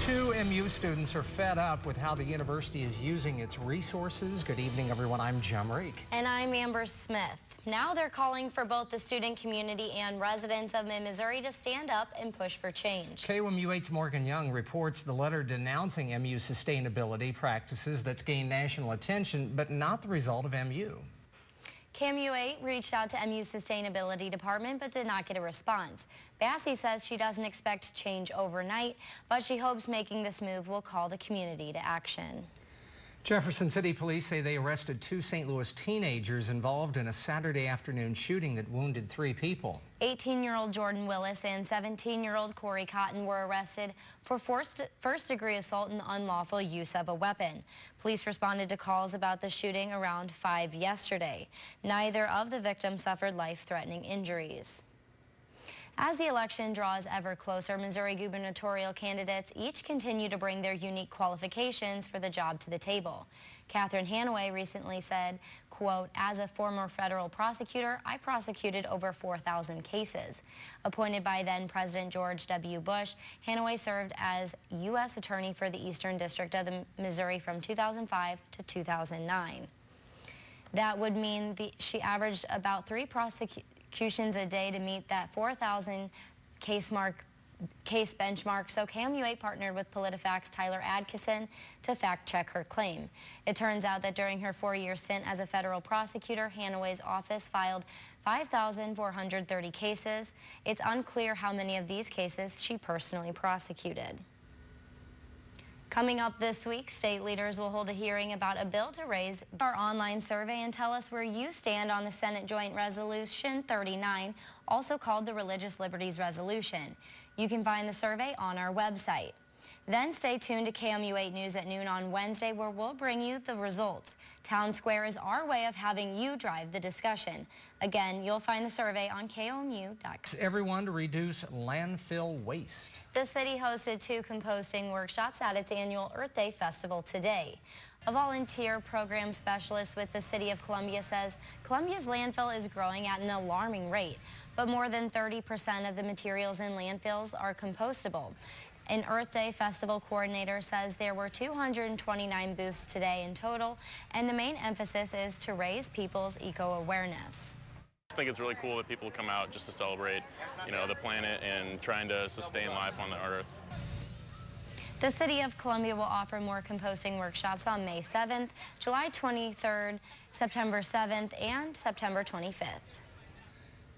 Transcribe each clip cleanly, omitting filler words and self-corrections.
Two MU students are fed up with how the university is using its resources. Good evening, everyone. I'm Jim Reek. And I'm Amber Smith. Now they're calling for both the student community and residents of Missouri to stand up and push for change. KOMU8's Morgan Young reports the letter denouncing MU sustainability practices that's gained national attention, but not the result of MU. KOMU8 reached out to MU's sustainability department but did not get a response. Bassie says she doesn't expect change overnight, but she hopes making this move will call the community to action. Jefferson City Police say they arrested two St. Louis teenagers involved in a Saturday afternoon shooting that wounded 3 people. 18-year-old Jordan Willis and 17-year-old Corey Cotton were arrested for first-degree assault and unlawful use of a weapon. Police responded to calls about the shooting around 5 yesterday. Neither of the victims suffered life-threatening injuries. As the election draws ever closer, Missouri gubernatorial candidates each continue to bring their unique qualifications for the job to the table. Catherine Hanaway recently said, quote, "As a former federal prosecutor, I prosecuted over 4,000 cases." Appointed by then-President George W. Bush, Hanaway served as U.S. Attorney for the Eastern District of the Missouri from 2005 to 2009. That would mean she averaged about 3 prosecutions a day to meet that 4,000 case benchmark, so KOMU8 partnered with PolitiFact's Tyler Adkison to fact-check her claim. It turns out that during her 4-year stint as a federal prosecutor, Hanaway's office filed 5,430 cases. It's unclear how many of these cases she personally prosecuted. Coming up this week, state leaders will hold a hearing about a bill to raise our online survey and tell us where you stand on the Senate Joint Resolution 39, also called the Religious Liberties Resolution. You can find the survey on our website. Then stay tuned to KOMU8 News at noon on Wednesday, where we'll bring you the results. Town Square is our way of having you drive the discussion. Again, you'll find the survey on KOMU.com. Everyone to reduce landfill waste. The city hosted 2 composting workshops at its annual Earth Day Festival today. A volunteer program specialist with the City of Columbia says Columbia's landfill is growing at an alarming rate, but more than 30% of the materials in landfills are compostable. An Earth Day Festival coordinator says there were 229 booths today in total, and the main emphasis is to raise people's eco-awareness. I think it's really cool that people come out just to celebrate, the planet and trying to sustain life on the Earth. The City of Columbia will offer more composting workshops on May 7th, July 23rd, September 7th, and September 25th.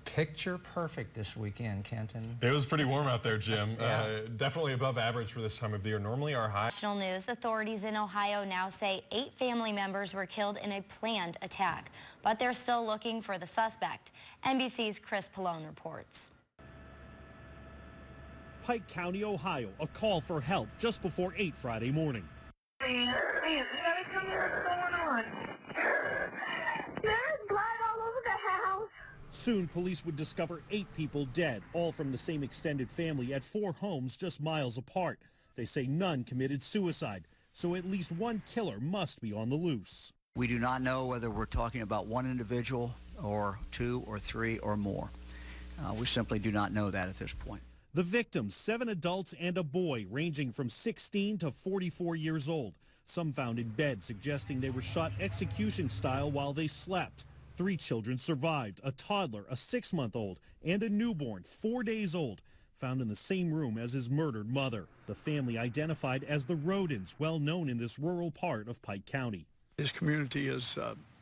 Picture perfect this weekend, Kenton. It was pretty warm out there, Jim. Yeah. Definitely above average for this time of the year. Normally our high. National news, authorities in Ohio now say 8 family members were killed in a planned attack, but they're still looking for the suspect. NBC's Chris Pallone reports. Pike County, Ohio, a call for help just before 8 Friday morning. Please, you gotta come here. What's going on? There's blood all over the house. Soon, police would discover 8 people dead, all from the same extended family at 4 homes just miles apart. They say none committed suicide, so at least one killer must be on the loose. We do not know whether we're talking about one individual or 2 or 3 or more. We simply do not know that at this point. The victims, 7 adults and a boy, ranging from 16 to 44 years old. Some found in bed, suggesting they were shot execution style while they slept. 3 children survived, a toddler, a 6-month-old, and a newborn, 4 days old, found in the same room as his murdered mother. The family identified as the Rodens, well known in this rural part of Pike County. This community is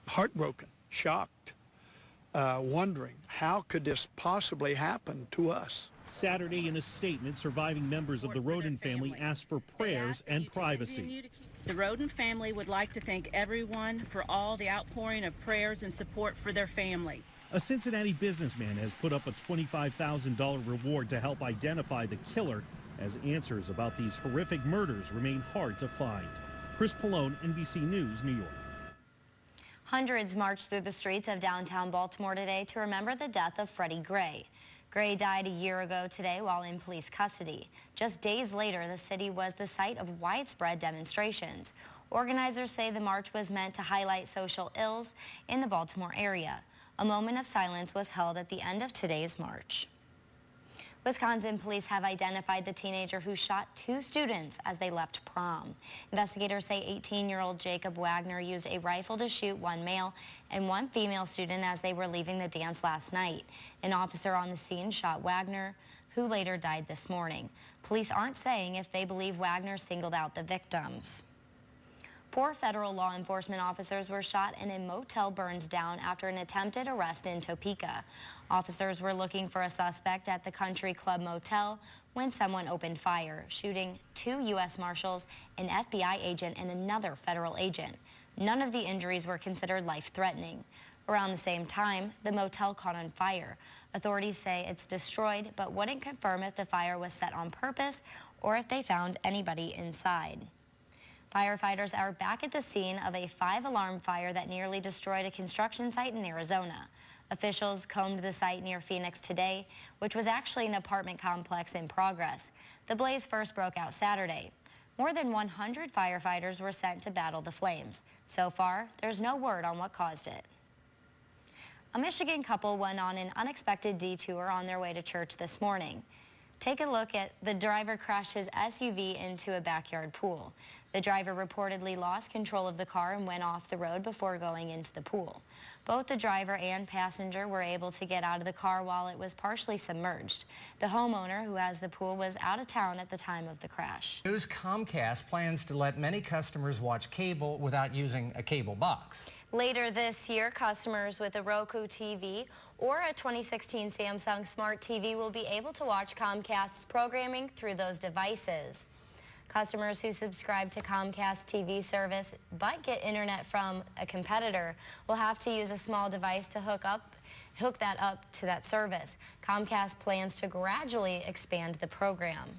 heartbroken, shocked, wondering how could this possibly happen to us. Saturday, in a statement, surviving members of the Roden family asked for prayers and privacy. The Roden family would like to thank everyone for all the outpouring of prayers and support for their family. A Cincinnati businessman has put up a $25,000 reward to help identify the killer, as answers about these horrific murders remain hard to find. Chris Pallone, NBC News, New York. Hundreds marched through the streets of downtown Baltimore today to remember the death of Freddie Gray. Gray died a year ago today while in police custody. Just days later, the city was the site of widespread demonstrations. Organizers say the march was meant to highlight social ills in the Baltimore area. A moment of silence was held at the end of today's march. Wisconsin police have identified the teenager who shot 2 students as they left prom. Investigators say 18-year-old Jacob Wagner used a rifle to shoot 1 male and 1 female student as they were leaving the dance last night. An officer on the scene shot Wagner, who later died this morning. Police aren't saying if they believe Wagner singled out the victims. 4 federal law enforcement officers were shot and a motel burned down after an attempted arrest in Topeka. Officers were looking for a suspect at the Country Club Motel when someone opened fire, shooting 2 U.S. Marshals, an FBI agent, and another federal agent. None of the injuries were considered life-threatening. Around the same time, the motel caught on fire. Authorities say it's destroyed, but wouldn't confirm if the fire was set on purpose or if they found anybody inside. Firefighters are back at the scene of a 5-alarm fire that nearly destroyed a construction site in Arizona. Officials combed the site near Phoenix today, which was actually an apartment complex in progress. The blaze first broke out Saturday. More than 100 firefighters were sent to battle the flames. So far, there's no word on what caused it. A Michigan couple went on an unexpected detour on their way to church this morning. Take a look at the driver crashed his SUV into a backyard pool. The driver reportedly lost control of the car and went off the road before going into the pool. Both the driver and passenger were able to get out of the car while it was partially submerged. The homeowner who has the pool was out of town at the time of the crash. News Comcast plans to let many customers watch cable without using a cable box. Later this year, customers with a Roku TV or a 2016 Samsung Smart TV will be able to watch Comcast's programming through those devices. Customers who subscribe to Comcast TV service but get internet from a competitor will have to use a small device to hook that up to that service. Comcast plans to gradually expand the program.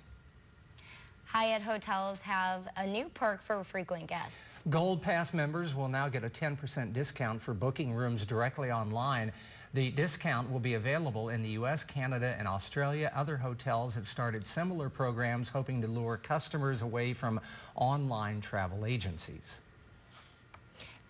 Hyatt hotels have a new perk for frequent guests. Gold Pass members will now get a 10% discount for booking rooms directly online. The discount will be available in the U.S., Canada, and Australia. Other hotels have started similar programs, hoping to lure customers away from online travel agencies.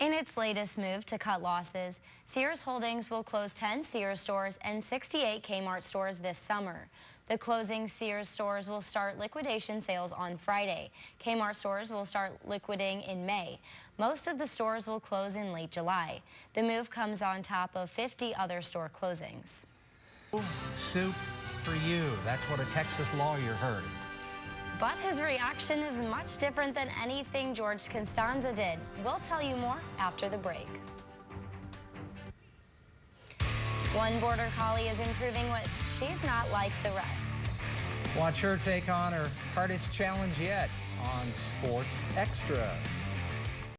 In its latest move to cut losses, Sears Holdings will close 10 Sears stores and 68 Kmart stores this summer. The closing Sears stores will start liquidation sales on Friday. Kmart stores will start liquidating in May. Most of the stores will close in late July. The move comes on top of 50 other store closings. Soup for you. That's what a Texas lawyer heard. But his reaction is much different than anything George Costanza did. We'll tell you more after the break. One border collie is improving what she's not like the rest. Watch her take on her hardest challenge yet on Sports Extra.